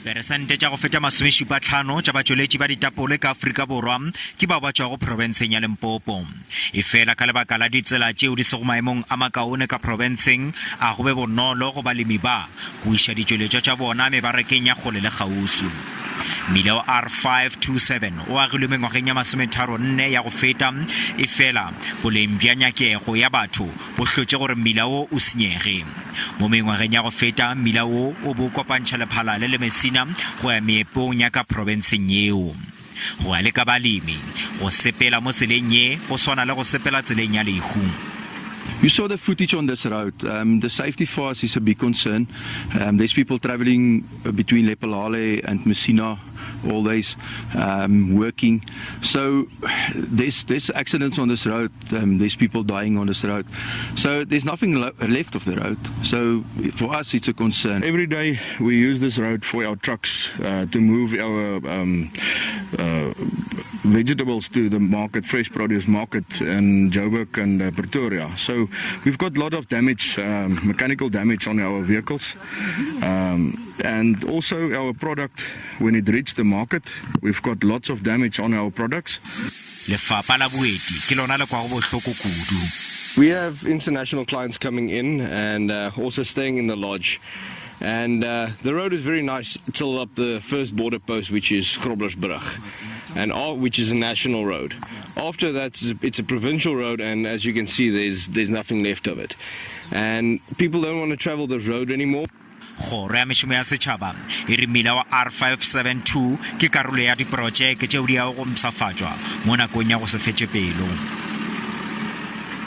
Diperesente tša go feta 75 tša batšweletši ba ditapole ka Afrika Borwa ke bao ba tšwa go provenseng ya Limpopo. Efela ka lebaka la ditsela tšeo di sego maemong a makaone ka provenseng a go be bonolo go balemi ba go iša ditšweletšwa tša bona mebarekeng ya kgole le kgauswi. Mmila wa R572 o agilwe mengwageng ya 34 ya go feta, efela boleng bja nyakego ya batho bo hlotše gore mmila wo o senyege. Mo mengwageng ya go feta mmila wo o bo kopantšha Lephalale le Musina go ya meepong ya ka provenseng yeo. Go ya le ka balemi go sepela mo tseleng ye go swana le go sepela tseleng ya Lehu. You saw the footage on this road. The safety for us is a big concern. There's people traveling between Lephalale and Musina all days, working. So there's accidents on this road. There's people dying on this road. So there's nothing left of the road. So for us, it's a concern. Every day we use this road for our trucks to move our vegetables to the market, fresh produce market in Joburg and Pretoria. So we've got a lot of damage, mechanical damage on our vehicles. And also our product, when it reaches the market, we've got lots of damage on our products. We have international clients coming in and also staying in the lodge. And the road is very nice till up the first border post, which is Blouberg, and which is a national road. After that, it's a provincial road, and as you can see, there's nothing left of it. And people don't want to travel this road anymore. Kgoro ya mešomo ya setšhaba e re mmila wa R572 ke karolo ya diprojeke tšeo di ya go mpšhafatšwa mo nakong ya go se fetše pelo.